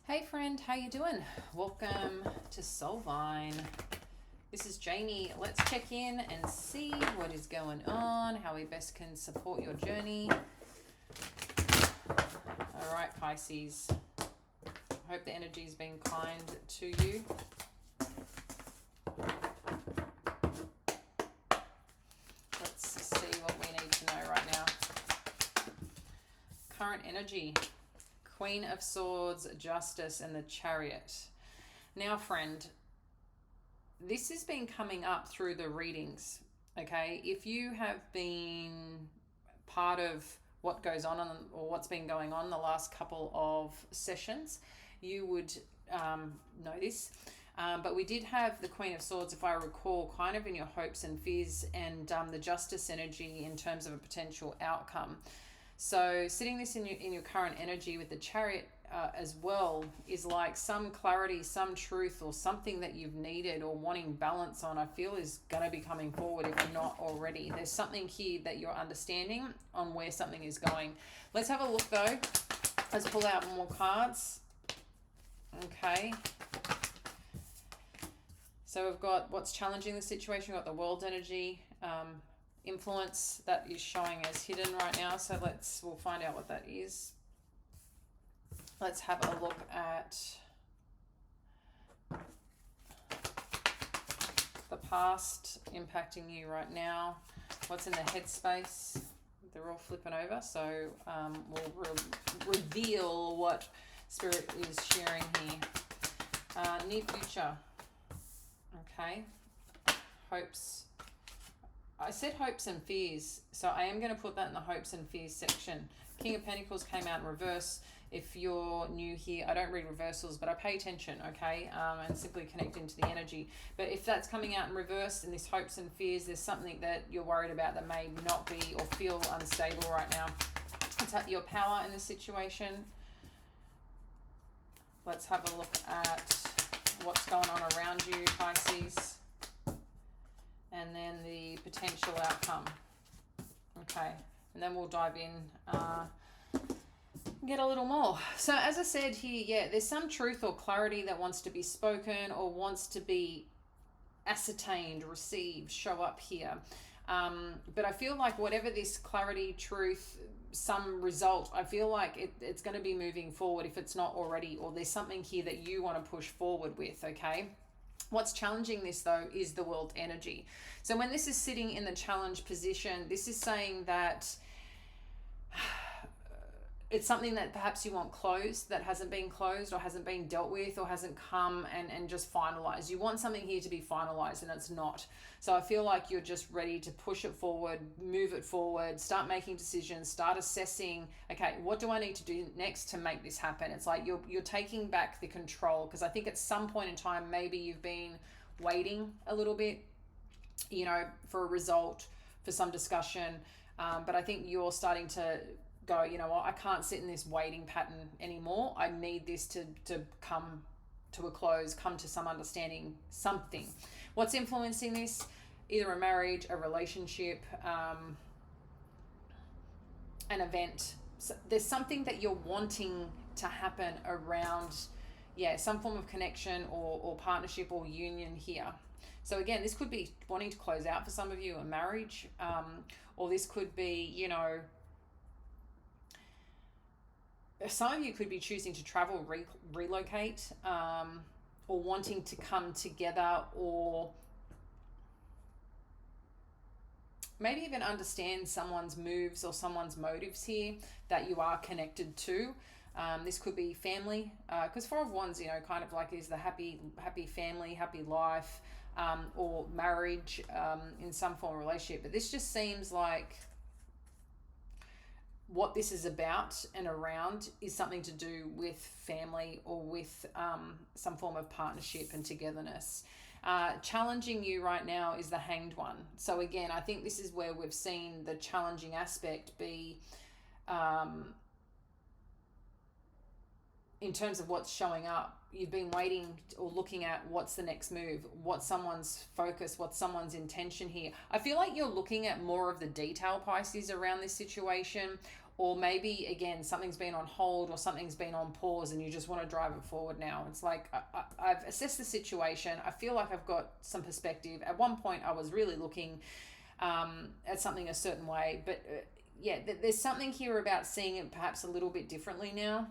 Hey friend, how you doing? Welcome to Soulvine. This is Jamie. Let's check in and see what is going on, how we best can support your journey. All right, Pisces. I hope the energy has been kind to you. Let's see what we need to know right now. Current energy. Queen of Swords, Justice, and the Chariot. Now, friend, this has been coming up through the readings, okay? If you have been part of what goes on or what's been going on the last couple of sessions, you would know this. But we did have the Queen of Swords, if I recall, kind of in your hopes and fears, and the Justice energy in terms of a potential outcome. So sitting this in your current energy with the Chariot as well is like some clarity, some truth, or something that you've needed or wanting balance on, I feel is going to be coming forward if not already. There's something here that you're understanding on where something is going. Let's have a look though. Let's pull out more cards. Okay. So we've got what's challenging the situation. We've got the World energy. Influence that is showing as hidden right now, so we'll find out what that is. Let's have a look at the past impacting you right now. What's in the headspace? They're all flipping over, so we'll reveal what Spirit is sharing here. Near future. Okay. Hopes. I said hopes and fears, so I am going to put that in the hopes and fears section. King of Pentacles came out in reverse. If you're new here, I don't read reversals, but I pay attention, okay, and simply connect into the energy. But if that's coming out in reverse in this hopes and fears, there's something that you're worried about that may not be or feel unstable right now. Let's have your power in this situation. Let's have a look at what's going on around you, Pisces. And then the potential outcome. Okay, and then we'll dive in and get a little more. So as I said here, yeah, there's some truth or clarity that wants to be spoken or wants to be ascertained, received, show up here. But I feel like whatever this clarity, truth, some result, I feel like it's going to be moving forward if it's not already, or there's something here that you want to push forward with, okay? What's challenging this though is the World energy. So when this is sitting in the challenge position, this is saying that it's something that perhaps you want closed, that hasn't been closed or hasn't been dealt with or hasn't come and just finalized. You want something here to be finalized and it's not. So I feel like you're just ready to push it forward, move it forward, start making decisions, start assessing, okay, what do I need to do next to make this happen? It's like you're taking back the control, because I think at some point in time, maybe you've been waiting a little bit, you know, for a result, for some discussion. But I think you're starting to go, you know what, I can't sit in this waiting pattern anymore. I need this to come to a close, come to some understanding, something. What's influencing this? Either a marriage, a relationship, an event. So there's something that you're wanting to happen around, yeah, some form of connection or partnership or union here. So again, this could be wanting to close out for some of you a marriage, or this could be, you know, some of you could be choosing to travel, relocate, or wanting to come together, or maybe even understand someone's moves or someone's motives here that you are connected to. This could be family, because Four of Wands, you know, kind of like is the happy family, happy life, or marriage in some form of relationship. But this just seems like what this is about and around is something to do with family or with some form of partnership and togetherness. Challenging you right now is the Hanged One. So again, I think this is where we've seen the challenging aspect be in terms of what's showing up. You've been waiting or looking at what's the next move, what's someone's focus, what's someone's intention here. I feel like you're looking at more of the detail, Pisces, around this situation, Or maybe, again, something's been on hold or something's been on pause and you just want to drive it forward now. It's like I've assessed the situation. I feel like I've got some perspective. At one point, I was really looking at something a certain way. But there's something here about seeing it perhaps a little bit differently now.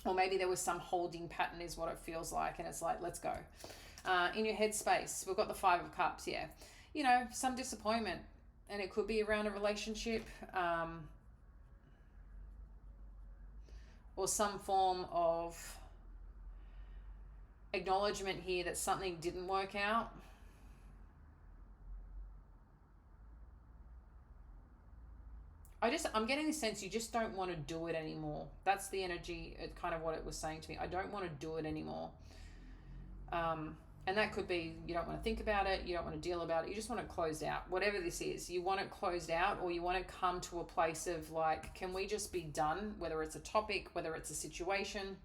Or maybe there was some holding pattern is what it feels like. And it's like, let's go. In your headspace, we've got the 5 of Cups, some disappointment. And it could be around a relationship. Or some form of acknowledgement here that something didn't work out. I'm getting the sense you just don't want to do it anymore. That's the energy, kind of what it was saying to me. I don't want to do it anymore. And that could be you don't want to think about it, you don't want to deal about it, you just want it closed out. Whatever this is, you want it closed out, or you want to come to a place of like, can we just be done? Whether it's a topic, whether it's a situation,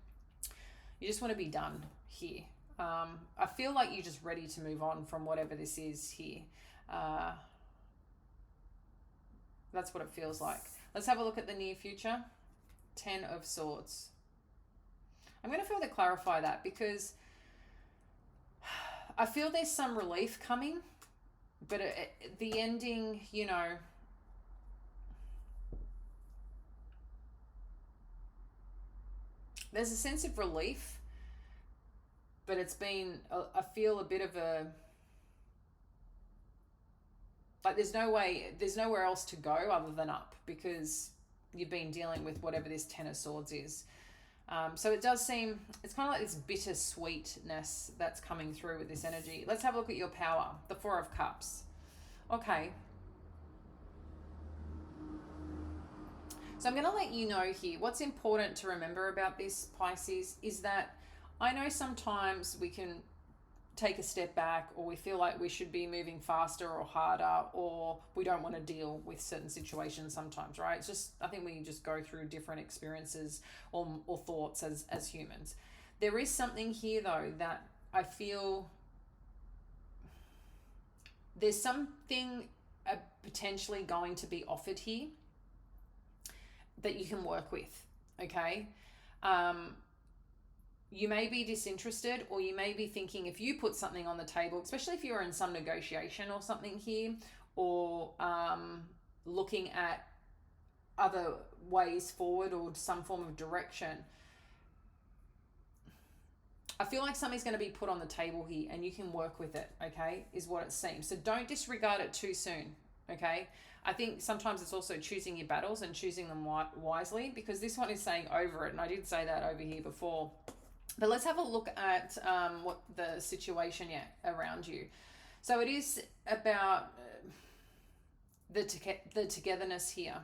you just want to be done here. I feel like you're just ready to move on from whatever this is here. That's what it feels like. Let's have a look at the near future. 10 of Swords. I'm going to further clarify that because I feel there's some relief coming, but the ending, there's a sense of relief, but it's been, I feel a bit of a, like there's nowhere else to go other than up because you've been dealing with whatever this 10 of Swords is. So it does seem, it's kind of like this bittersweetness that's coming through with this energy. Let's have a look at your power, the 4 of Cups. Okay. So I'm going to let you know here, what's important to remember about this, Pisces, is that I know sometimes we can take a step back, or we feel like we should be moving faster or harder, or we don't want to deal with certain situations sometimes, right? It's just, I think we just go through different experiences or thoughts as humans. There is something here though that I feel there's something potentially going to be offered here that you can work with, okay? You may be disinterested, or you may be thinking if you put something on the table, especially if you're in some negotiation or something here, or looking at other ways forward or some form of direction, I feel like something's going to be put on the table here and you can work with it, okay, is what it seems. So don't disregard it too soon, okay? I think sometimes it's also choosing your battles and choosing them wisely, because this one is saying over it, and I did say that over here before. But let's have a look at what the situation around you. So it is about the togetherness here.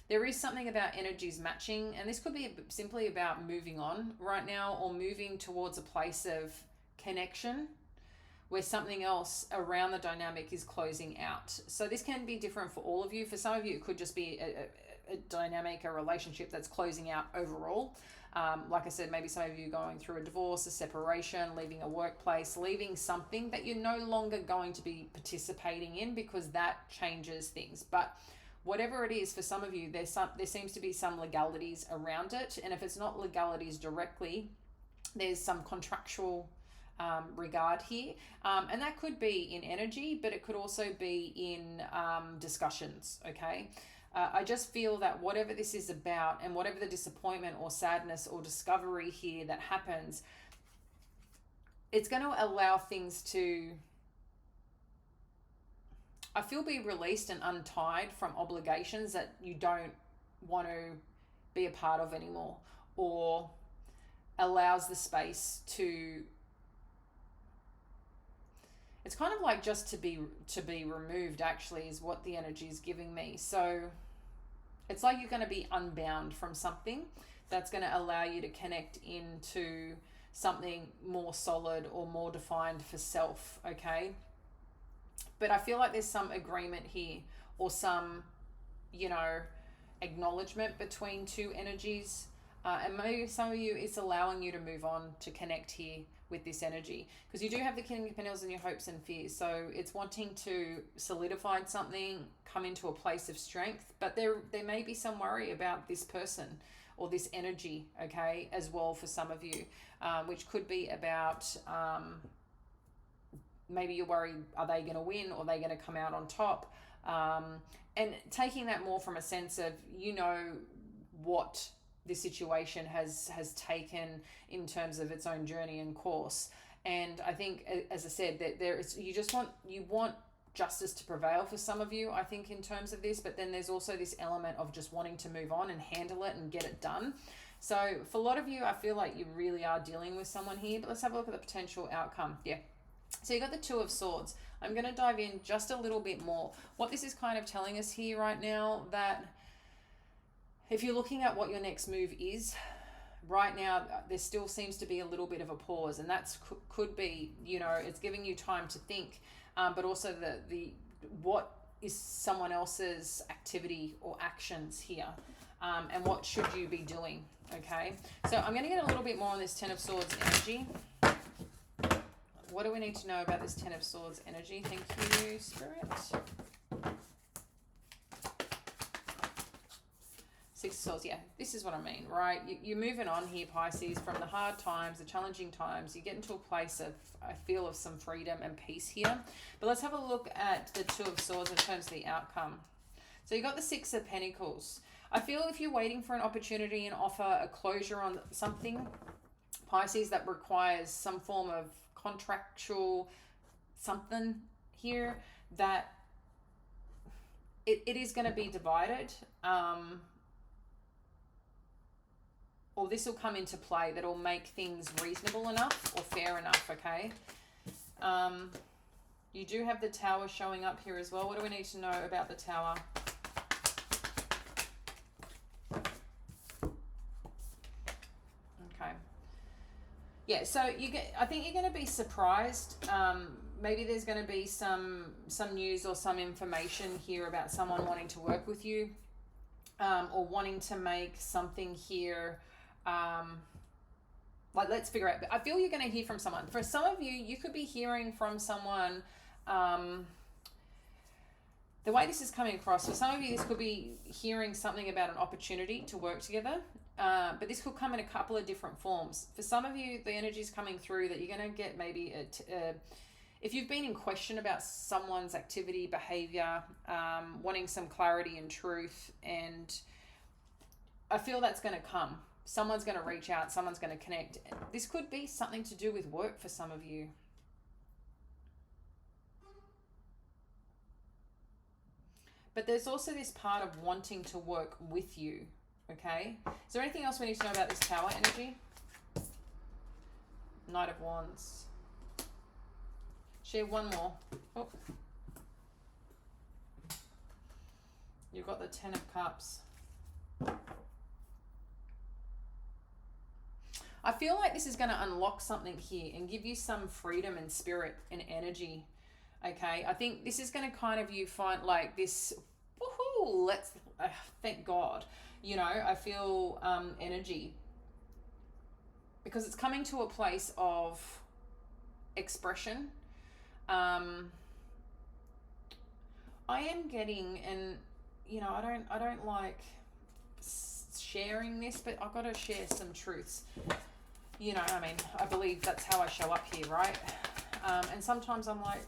There is something about energies matching, and this could be simply about moving on right now, or moving towards a place of connection where something else around the dynamic is closing out. So this can be different for all of you. For some of you, it could just be a dynamic, a relationship that's closing out overall. Like I said, maybe some of you going through a divorce, a separation, leaving a workplace, leaving something that you're no longer going to be participating in because that changes things. But whatever it is, for some of you, there seems to be some legalities around it. And if it's not legalities directly, there's some contractual regard here. And that could be in energy, but it could also be in discussions, okay? I just feel that whatever this is about, and whatever the disappointment or sadness or discovery here that happens, it's going to allow things to, I feel, be released and untied from obligations that you don't want to be a part of anymore, or allows the space to, it's kind of like just to be removed, actually, is what the energy is giving me. So it's like you're going to be unbound from something that's going to allow you to connect into something more solid or more defined for self, okay? But I feel like there's some agreement here, or some, acknowledgement between two energies And maybe some of you, it's allowing you to move on, to connect here with this energy, because you do have the King of Pentacles and your hopes and fears. So it's wanting to solidify something, come into a place of strength, but there may be some worry about this person or this energy, okay, as well for some of you, which could be about maybe you're worried, are they going to win or are they going to come out on top? And taking that more from a sense of, you know, what the situation has taken in terms of its own journey and course. And I think, as I said, that you want justice to prevail for some of you, I think, in terms of this, but then there's also this element of just wanting to move on and handle it and get it done. So for a lot of you, I feel like you really are dealing with someone here, but let's have a look at the potential outcome. Yeah. So you got the Two of Swords. I'm going to dive in just a little bit more. What this is kind of telling us here right now, that if you're looking at what your next move is, right now there still seems to be a little bit of a pause, and that's could be, you know, it's giving you time to think, but also the what is someone else's activity or actions here, and what should you be doing, okay? So I'm going to get a little bit more on this Ten of Swords energy. What do we need to know about this Ten of Swords energy? Thank you, Spirit. Six of Swords, yeah, this is what I mean, right? You're moving on here, Pisces, from the hard times, the challenging times. You get into a place of, I feel, of some freedom and peace here. But let's have a look at the Two of Swords in terms of the outcome. So you got the Six of Pentacles. I feel if you're waiting for an opportunity and offer a closure on something, Pisces, that requires some form of contractual something here, that it is going to be divided. Or this will come into play that will make things reasonable enough or fair enough, okay? You do have the Tower showing up here as well. What do we need to know about the Tower? Okay. Yeah, so I think you're going to be surprised. Maybe there's going to be some news or some information here about someone wanting to work with you, or wanting to make something here. Like, let's figure out. I feel you're going to hear from someone. For some of you, you could be hearing from someone. The way this is coming across, for some of you, this could be hearing something about an opportunity to work together. But this could come in a couple of different forms. For some of you, the energy is coming through that you're going to get maybe if you've been in question about someone's activity, behavior, wanting some clarity and truth, and I feel that's going to come. Someone's going to reach out, someone's going to connect. This could be something to do with work for some of you. But there's also this part of wanting to work with you, okay? Is there anything else we need to know about this Tower energy? Knight of Wands. Share one more. Oh. You've got the Ten of Cups. I feel like this is going to unlock something here and give you some freedom and spirit and energy, okay? I think this is going to kind of, you find like this, woohoo, let's, thank God, you know, I feel energy, because it's coming to a place of expression. I am getting, and you know, I don't like sharing this, but I've got to share some truths. You know, I mean, I believe that's how I show up here, right? And sometimes I'm like,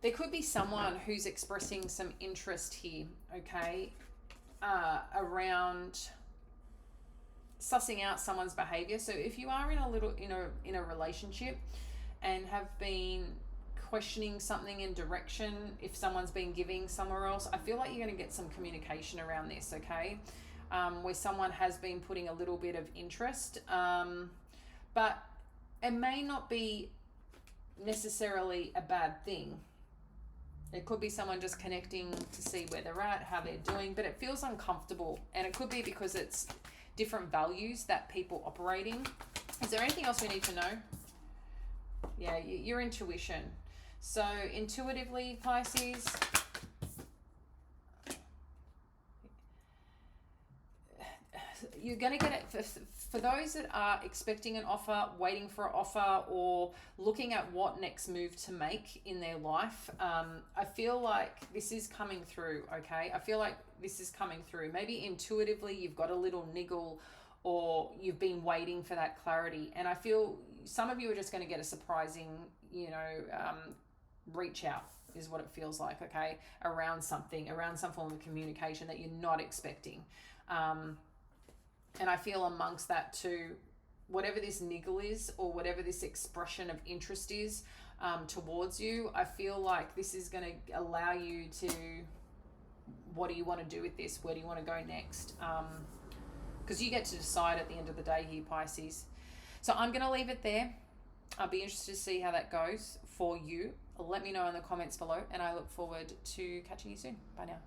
there could be someone who's expressing some interest here, okay, around sussing out someone's behavior. So if you are in a relationship and have been questioning something in direction, if someone's been giving somewhere else, I feel like you're going to get some communication around this, okay? Where someone has been putting a little bit of interest, but it may not be necessarily a bad thing. It could be someone just connecting to see where they're at, how they're doing, but it feels uncomfortable, and it could be because it's different values that people operating. Is there anything else we need to know? Yeah, your intuition. So intuitively, Pisces, you're going to get it for those that are expecting an offer, waiting for an offer, or looking at what next move to make in their life. I feel like this is coming through. Okay, I feel like this is coming through. Maybe intuitively you've got a little niggle, or you've been waiting for that clarity, and I feel some of you are just going to get a surprising, reach out is what it feels like. Okay, around something, around some form of communication that you're not expecting. And I feel amongst that too, whatever this niggle is, or whatever this expression of interest is towards you, I feel like this is going to allow you to, what do you want to do with this? Where do you want to go next? Because you get to decide at the end of the day here, Pisces. So I'm going to leave it there. I'll be interested to see how that goes for you. Let me know in the comments below, and I look forward to catching you soon. Bye now.